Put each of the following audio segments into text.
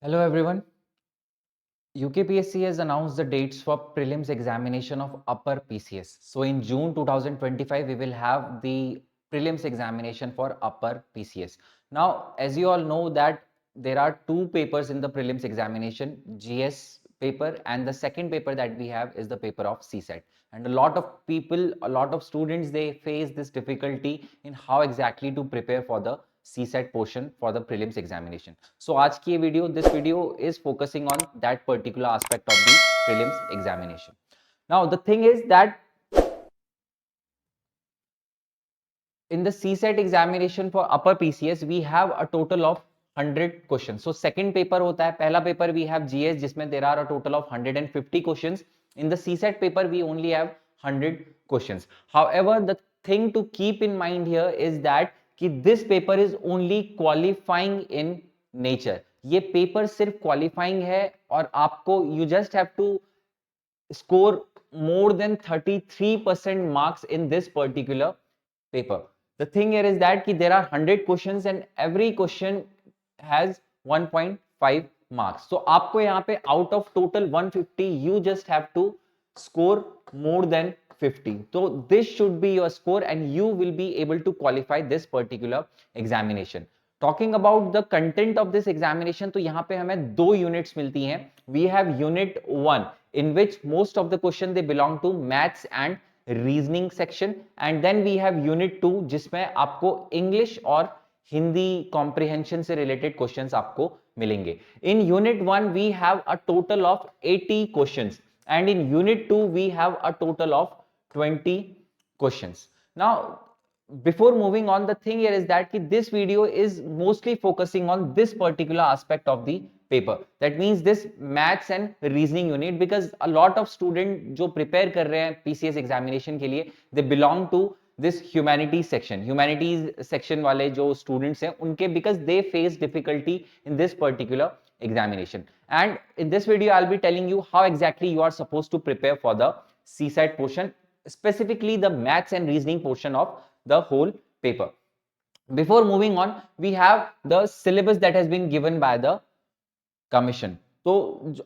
Hello everyone. UKPSC has announced the dates for prelims examination of upper PCS. So in June 2025, we will have the prelims examination for upper PCS. Now, as you all know that there are two papers in the prelims examination, GS paper, and the second paper that we have is the paper of CSAT. And a lot of people, a lot of students, they face this difficulty in how exactly to prepare for the CSAT portion for the prelims examination. So आज की this video is focusing on that particular aspect of the prelims examination. Now the thing is that in the CSAT examination for upper PCS we have a total of 100 questions. So second paper होता है, पहला paper we have GS जिसमें there are a total of 150 questions. In the CSAT paper we only have 100 questions. However, the thing to keep in mind here is that कि this paper is only qualifying in nature. ये paper सिर्फ qualifying है और आपको you just have to score more than 33% marks in this particular paper. The thing here is that ki there are 100 questions and every question has 1.5 marks. So आपको यहाँ पे out of total 150 you just have to score more than 50. So this should be your score and you will be able to qualify this particular examination. Talking about the content of this examination, तो यहाँ पे हमें दो units मिलती हैं. We have unit 1 in which most of the question they belong to maths and reasoning section and then we have unit 2 जिसमें आपको English और हिंदी कॉम्प्रिहेंशन से रिलेटेड क्वेश्चंस आपको मिलेंगे. In unit 1 we have a total of 80 questions and in unit 2 we have a total of 20 questions. Now before moving on, the thing here is that this video is mostly focusing on this particular aspect of the paper. That means this maths and reasoning unit, because a lot of student जो prepare कर रहे हैं PCS examination के लिए, they belong to this humanities section. Humanities section वाले जो students हैं उनके, because they face difficulty in this particular examination. And in this video I'll be telling you how exactly you are supposed to prepare for the CSAT portion, specifically the maths and reasoning portion of the whole paper. Before moving on, we have the syllabus that has been given by the commission. तो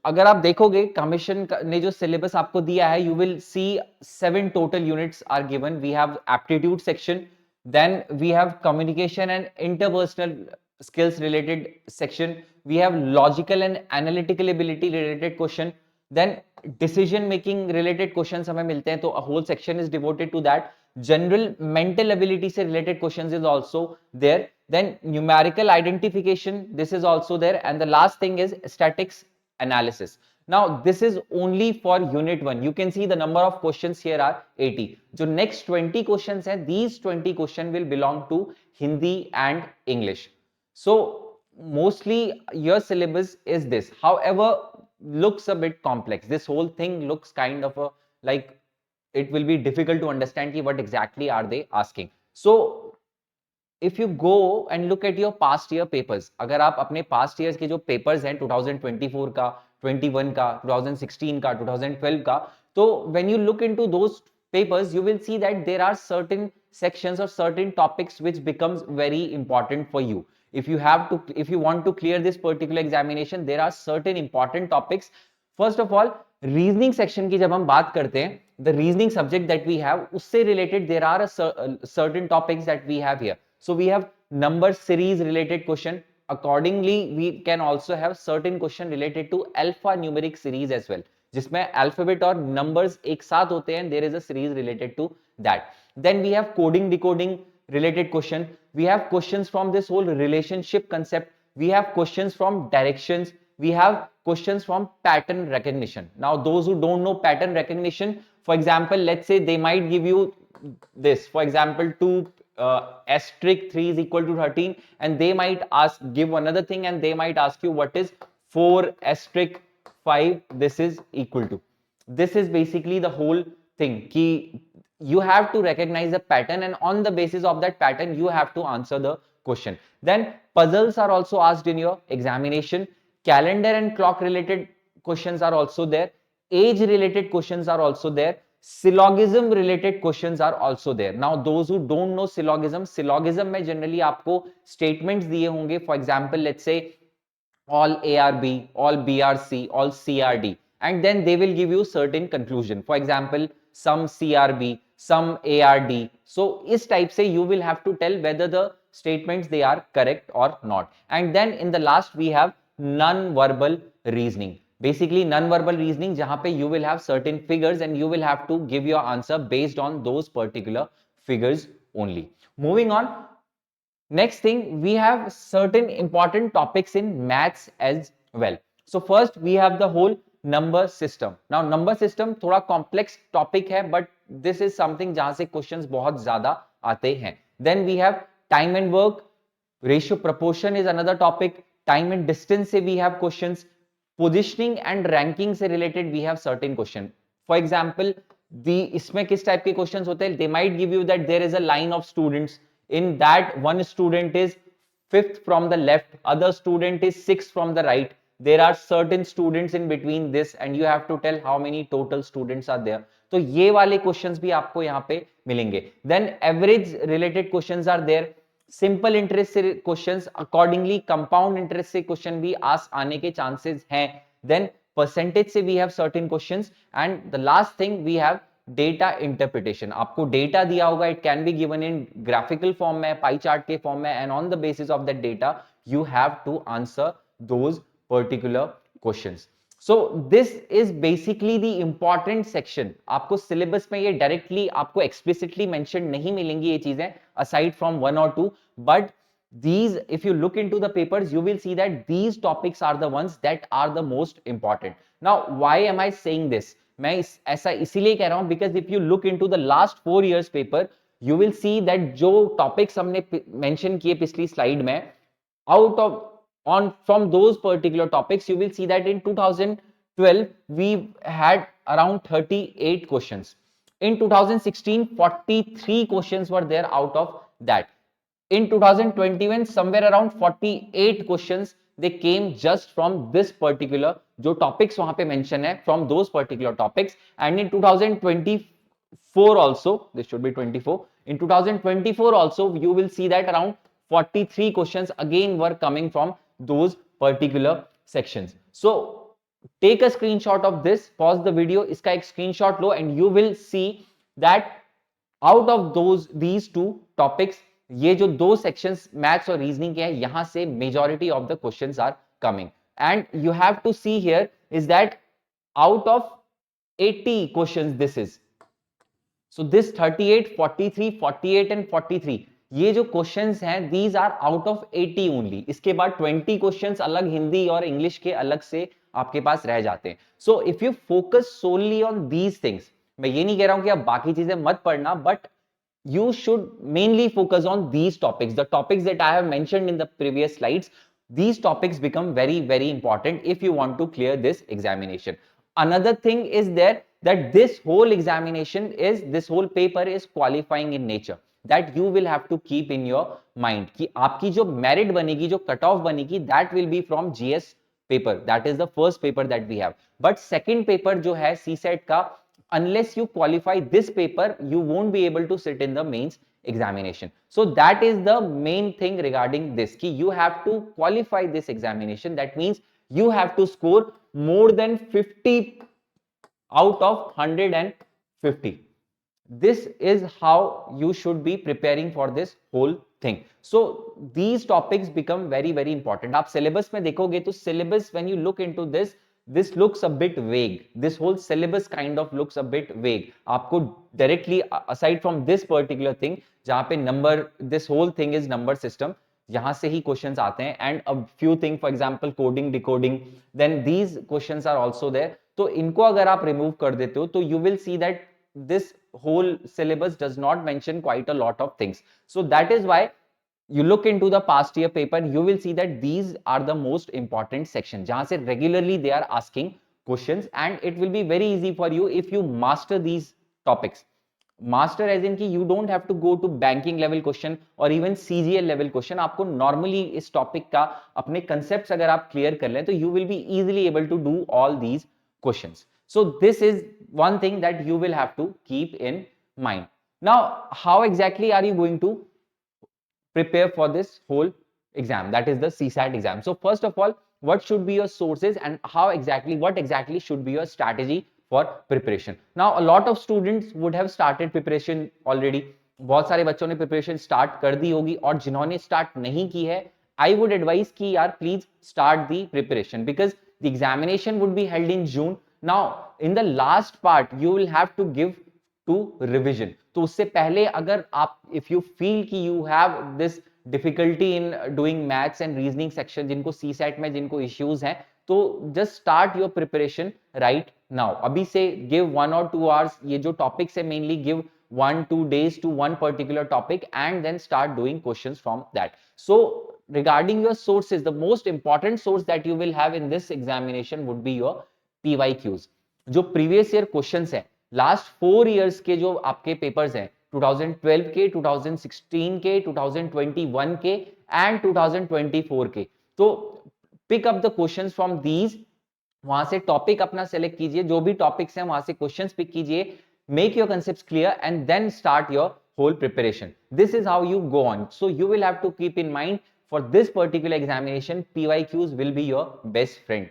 अगर आप देखोगे commission ने जो syllabus आपको दिया है, you will see 7 total units are given. We have aptitude section, then we have communication and interpersonal skills related section, we have logical and analytical ability related question, then decision making related questions हमें मिलते हैं, तो a whole section is devoted to that. General mental ability से related questions is also there. Then numerical identification, this is also there. And the last thing is statistics analysis. Now this is only for unit 1. You can see the number of questions here are 80. जो next 20 questions हैं, these 20 questions will belong to Hindi and English. So mostly your syllabus is this. However, looks a bit complex. This whole thing looks kind of a like it will be difficult to understand what exactly are they asking. So if you go and look at your past year papers, अगर आप अपने past years के जो papers हैं 2024 का, 21 का, 2016 का, 2012 का, तो when you look into those papers, you will see that there are certain sections or certain topics which becomes very important for you. If you want to clear this particular examination, there are certain important topics. First of all, reasoning section की जब हम बात करते हैं, the reasoning subject that we have, उससे related there are certain topics that we have here. So we have number series related question. Accordingly we can also have certain question related to alpha numeric series as well, जिसमें alphabet और numbers एक साथ होते हैं. There is a series related to that. Then we have coding decoding related question. We have questions from this whole relationship concept. We have questions from directions. We have questions from pattern recognition. Now those who don't know pattern recognition, for example, let's say they might give you this, for example, 2 asterisk 3 is equal to 13, and they might give another thing, and they might ask you what is 4 asterisk 5 this is equal to. This is basically the whole thing, ki you have to recognize the pattern, and on the basis of that pattern you have to answer the question. Then puzzles are also asked in your examination. Calendar and clock related questions are also there. Age related questions are also there. Syllogism related questions are also there. Now those who don't know syllogism, syllogism में generally आपको statements दिए होंगे. For example, let's say all ARB, all BRC, all CRD, and then they will give you certain conclusion. For example, some CRB, some ARD. So इस type से you will have to tell whether the statements they are correct or not. And then in the last we have non-verbal reasoning. Basically non-verbal reasoning जहाँ पे you will have certain figures and you will have to give your answer based on those particular figures only. Moving on, next thing, we have certain important topics in maths as well. So first we have the whole number system. Now number system थोड़ा complex topic है, but this is something जहाँ से questions बहुत ज़्यादा आते हैं. Then we have time and work, ratio proportion is another topic, time and distance से we have questions, positioning and ranking से related we have certain question. For example, इसमें किस टाइप के क्वेश्चंस होते हैं? They might give you that there is a line of students. In that, one student is fifth from the left, other student is sixth from the right. There are certain students in between this, and you have to tell how many total students are there. तो ये वाले questions भी आपको यहाँ पे मिलेंगे. Then average related questions are there. Simple interest से questions, accordingly compound interest से क्वेश्चन भी आने के चांसेस हैं. देन परसेंटेज से we have certain questions, and the last thing we have data interpretation. आपको डेटा दिया होगा, it can be given in graphical form में, पाई चार्ट के फॉर्म में, and on the basis of that data you have to answer those particular questions. So this is basically the important section. आपको syllabus में ये directly आपको explicitly mentioned नहीं मिलेंगी ये चीजें, aside from one or two, but these, if you look into the papers, you will see that these topics are the ones that are the most important. Now why am I saying this? मैं ऐसा इसीलिए कह रहा हूं because if you look into the last 4 years paper, you will see that जो topics हमने mention किए पिछली slide में, out of from those particular topics, you will see that in 2012 we had around 38 questions. In 2016 43 questions were there out of that. In 2021 somewhere around 48 questions they came just from this particular जो topics वहां पे mention है, from those particular topics. And in 2024 also, this should be 24, in 2024 also you will see that around 43 questions again were coming from those particular sections. So take a screenshot of this, pause the video, इसका एक screenshot low, and you will see that out of these two topics, ये जो दो sections maths और reasoning के हैं, यहां से majority of the questions are coming. And you have to see here is that out of 80 questions this is. So this 38, 43, 48 and 43, ये जो क्वेश्चंस हैं these are out of 80 only. इसके बाद 20 क्वेश्चंस अलग हिंदी और इंग्लिश के अलग से आपके पास रह जाते हैं. So if you focus solely on these things, मैं ये नहीं कह रहा हूं कि आप बाकी चीजें मत पढ़ना, but you should mainly focus on these topics, the topics that I have mentioned in the previous slides. These topics become very, very important if you want to clear this examination. Another thing is there that this whole examination is, this whole paper is qualifying in nature. That you will have to keep in your mind कि आपकी जो merit बनेगी, जो cut off बनेगी, that will be from GS paper. That is the first paper that we have. But second paper जो है CSAT का, unless you qualify this paper, you won't be able to sit in the mains examination. So that is the main thing regarding this, कि you have to qualify this examination. That means you have to score more than 50 out of 150. This is how you should be preparing for this whole thing. So these topics become very, very important. आप syllabus में देखोगे तो syllabus, when you look into this, this looks a bit vague. This whole syllabus kind of looks a bit vague. आपको directly aside from this particular thing, जहाँ पे number, this whole thing is number system, यहाँ से ही questions आते हैं, and a few things, for example coding, decoding, then these questions are also there. तो इनको अगर आप remove कर देते हो तो you will see that this whole syllabus does not mention quite a lot of things. So that is why you look into the past year paper, you will see that these are the most important sections jahan se regularly they are asking questions, and it will be very easy for you if you master these topics. Master as in कि you don't have to go to banking level question or even CGL level question. आपको normally इस topic का अपने concepts अगर आप clear कर लें तो you will be easily able to do all these questions. So this is one thing that you will have to keep in mind. Now how exactly are you going to prepare for this whole exam, that is the CSAT exam? So first of all, what should be your sources and what exactly should be your strategy for preparation. Now a lot of students would have started preparation already. बहुत सारे बच्चों ने preparation start कर दी होगी, और जिन्होंने start नहीं की है, आई वुड एडवाइस कि यार please start the preparation, because the examination would be held in June. Now in the last part you will have to give to revision. तो उससे पहले अगर आप, इफ यू फील कि you have this difficulty in doing maths and reasoning section, जिनको CSAT में जिनको issues हैं, तो just start your preparation right now. अभी से गिव 1 or 2 hours. ये जो टॉपिक्स है mainly give 1-2 days to one particular topic and then start doing questions from that. So regarding your sources, the most important source that you will have in this examination would be your PYQs. जो previous year questions है, last 4 years के जो आपके papers हैं, 2012 के, 2016 के, 2021 के and 2024 के, तो pick up the questions from these. वहां से टॉपिक अपना सेलेक्ट कीजिए, जो भी टॉपिक्स हैं वहां से क्वेश्चंस पिक कीजिए, make your concepts clear and then start your whole preparation. This is how you go on. So you will have to keep in mind, for this particular examination PYQs will be your best friend.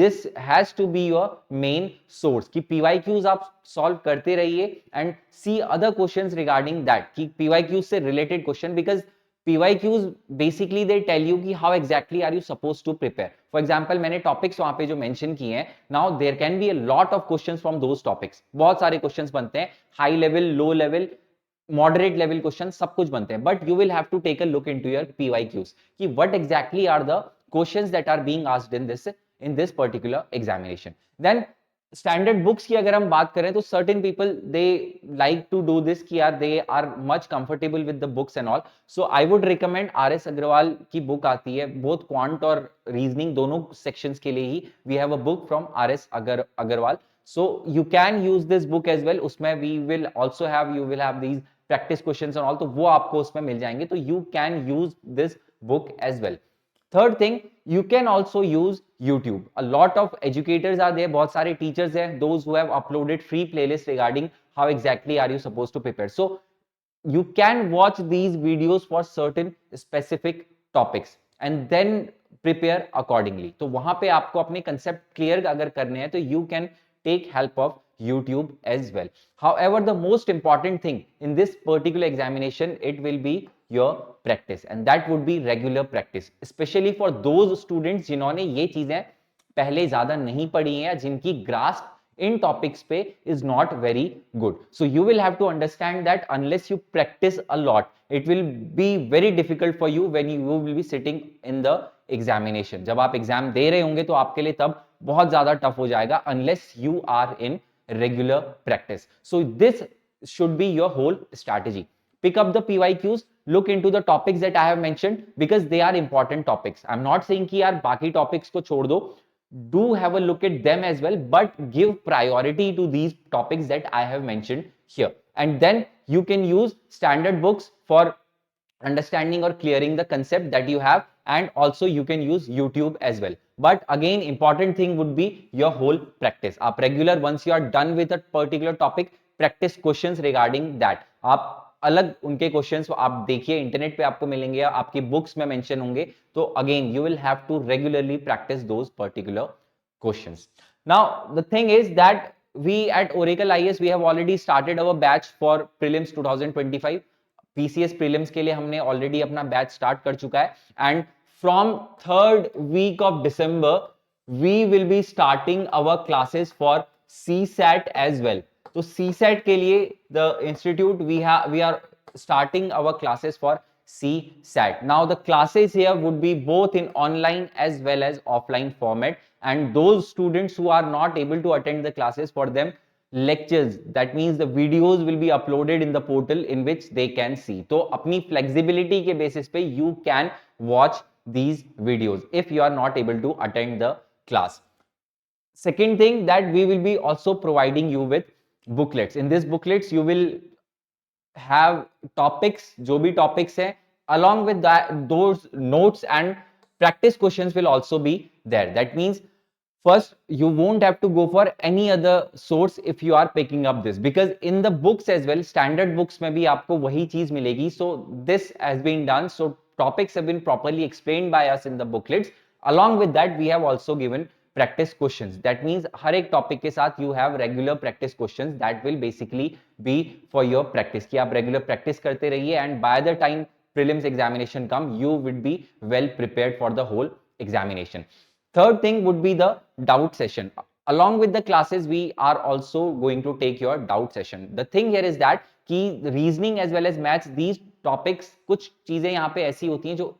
This has to be your main source कि PYQs आप solve करते रहिए and see other questions regarding that, कि PYQs से related question, because PYQs basically they tell you कि how exactly are you supposed to prepare. For example, मैंने topics वहां पे जो mention किए हैं, now there can be a lot of questions from those topics. बहुत सारे questions बनते हैं, high level, low level, moderate level questions, सब कुछ बनते हैं. But you will have to take a look into your PYQs कि what exactly are the questions that are being asked in this particular examination. Then standard books की अगर हम बात करें तो certain people they like to do this कि यार they are much comfortable with the books and all. So I would recommend RS Agarwal की book आती है, बोथ क्वांट और रीजनिंग दोनों सेक्शंस के लिए ही we have a book from RS Agarwal. So you can use this book as well. उसमें we will also have, you will have these practice questions and all, तो वो आपको उसमें मिल जाएंगे, तो you can use this book as well. Third thing, you can also use YouTube. A lot of educators are there, बहुत सारे teachers हैं, those who have uploaded free playlists regarding how exactly are you supposed to prepare. So you can watch these videos for certain specific topics and then prepare accordingly. तो वहां पे आपको अपने concept clear अगर करने हैं तो you can take help of YouTube as well. However, the most important thing in this particular examination, it will be your practice, and that would be regular practice, especially for those students जिन्होंने ये चीजें पहले ज्यादा नहीं पढ़ी हैं या जिनकी grasp in topics पे is not very good. So you will have to understand that unless you practice a lot, it will be very difficult for you when you will be sitting in the examination. जब आप exam दे रहे होंगे तो आपके लिए तब बहुत ज्यादा टफ हो जाएगा unless you are in regular practice. So this should be your whole strategy. Pick up the PYQs, look into the topics that I have mentioned because they are important topics. I'm not saying कि यार बाकी topics को छोड़ दो. Do have a look at them as well, but give priority to these topics that I have mentioned here. And then you can use standard books for understanding or clearing the concept that you have, and also you can use YouTube as well. But again, important thing would be your whole practice. आप regular, once you are done with a particular topic, practice questions regarding that. आप अलग उनके questions आप देखिए, internet पे आपको मिलेंगे या आपकी बुक्स में मेंशन होंगे, तो again you will have to regularly practice those particular questions. Now the thing is that we at Oracle IAS we have already started our batch for prelims 2025. PCS prelims के लिए हमने already अपना batch start कर चुका है, and from 3rd week of December we will be starting our classes for CSAT as well. तो CSAT के लिए the institute we are starting our classes for CSAT. Now the classes here would be both in online as well as offline format, and those students who are not able to attend the classes, for them lectures, that means the videos will be uploaded in the portal in which they can see. तो अपनी flexibility के basis पे you can watch these videos if you are not able to attend the class. Second thing, that we will be also providing you with booklets. In this booklets you will have topics, जो भी topics हैं, along with that those notes and practice questions will also be there. That means first you won't have to go for any other source if you are picking up this, because in the books as well, standard books में भी आपको वही चीज मिलेगी. So this has been done, so topics have been properly explained by us in the booklets, Along with that, we have also given practice questions. That means हर एक topic के साथ you have regular practice questions that will basically be for your practice, कि आप regular practice करते रहिए, and by the time prelims examination come, you would be well prepared for the whole examination. Third thing would be the doubt session. Along with the classes, we are also going to take your doubt session. The thing here is that कि reasoning as well as maths, these topics, कुछ चीजें यहाँ पे ऐसी होती हैं जो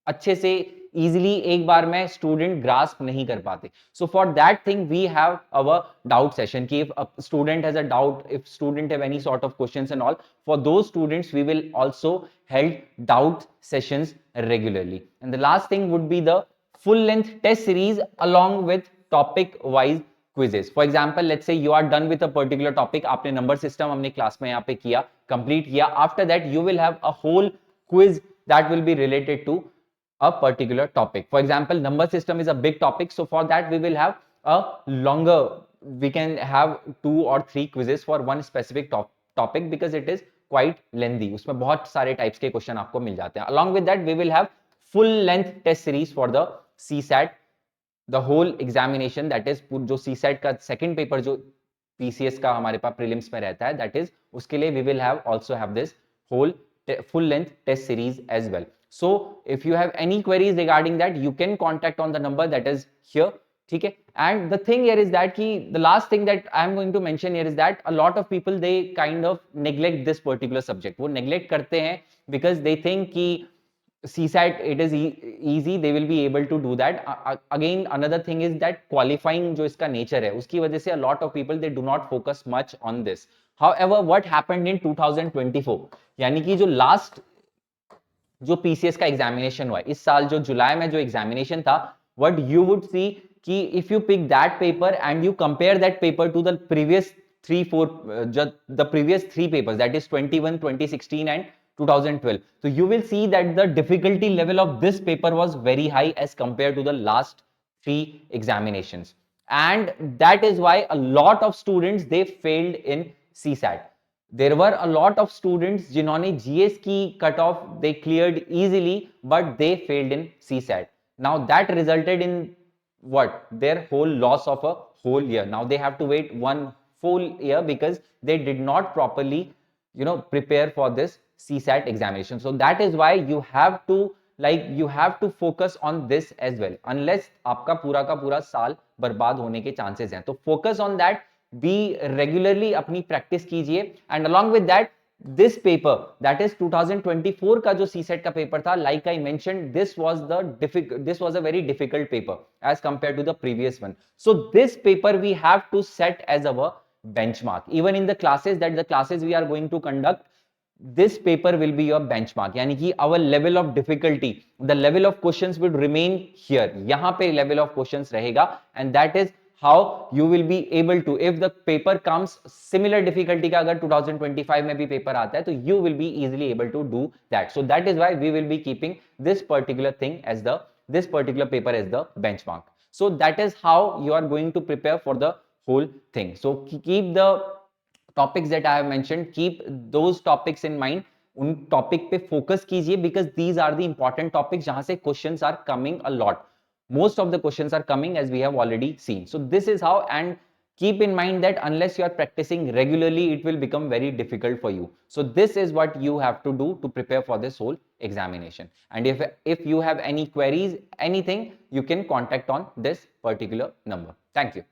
अच्छे से easily एक बार में student grasp नहीं कर पाते. So for that thing we have our doubt session, कि if a student has a doubt, if student have any sort of questions and all, for those students we will also held doubt sessions regularly. And the last thing would be the full length test series along with topic wise quizzes. For example, let's say you are done with a particular topic, आपने number system हमने class में यहाँ पे किया, complete किया. After that you will have a whole quiz that will be related to a particular topic. For example, number system is a big topic, so for that we will have a longer, we can have 2 or 3 quizzes for one specific topic because it is quite lengthy. उसमें बहुत सारे types के question आपको मिल जाते हैं. Along with that we will have full length test series for the CSAT, the whole examination, that is जो CSAT का second paper जो PCS का हमारे पास prelims में रहता है, that is उसके लिए we will have also have this whole full length test series as well. So if you have any queries regarding that, you can contact on the number that is here. ठीक है? And the thing here is that कि the last thing that I am going to mention here is that a lot of people they kind of neglect this particular subject. वो neglect करते हैं because they think कि CSAT it is easy, they will be able to do that. Again, another thing is that qualifying जो इसका nature है, उसकी वजह से a lot of people they do not focus much on this. However, what happened in 2024, यानी कि जो last जो PCS का एग्जामिनेशन हुआ इस साल, जो जुलाई में जो एग्जामिनेशन था, what you would see कि if you pick that paper and you compare that paper to the previous 3 papers, that is 21, 2016 and 2012, so you will see that the difficulty level of this paper was very high as compared to the last 3 examinations, and that is why a lot of students they failed in CSAT. There were a lot of students जिन्होंने GS की cut off they cleared easily, but they failed in CSAT. Now that resulted in what? Their whole loss of a whole year. Now they have to wait 1 full year because they did not properly, prepare for this CSAT examination. So that is why you have to focus on this as well. Unless आपका पूरा का पूरा साल बर्बाद होने के chances हैं, तो focus on that. Be regularly अपनी practice कीजिए, and along with that this paper that is 2024 का जो CSAT का paper था, like I mentioned, this was a very difficult paper as compared to the previous one. So this paper we have to set as our benchmark. Even in the classes we are going to conduct, this paper will be your benchmark. यानी कि our level of difficulty, the level of questions will remain here. यहाँ पे level of questions रहेगा, and that is how you will be able to, if the paper comes similar difficulty का अगर 2025 में भी paper आता है, तो you will be easily able to do that. So that is why we will be keeping this particular paper as the benchmark. So that is how you are going to prepare for the whole thing. So keep the topics that I have mentioned, keep those topics in mind. उन topic पे focus कीजिए because these are the important topics जहां से questions are coming a lot. Most of the questions are coming, as we have already seen. So this is how, and keep in mind that unless you are practicing regularly, it will become very difficult for you. So this is what you have to do to prepare for this whole examination. And if you have any queries, anything, you can contact on this particular number. Thank you.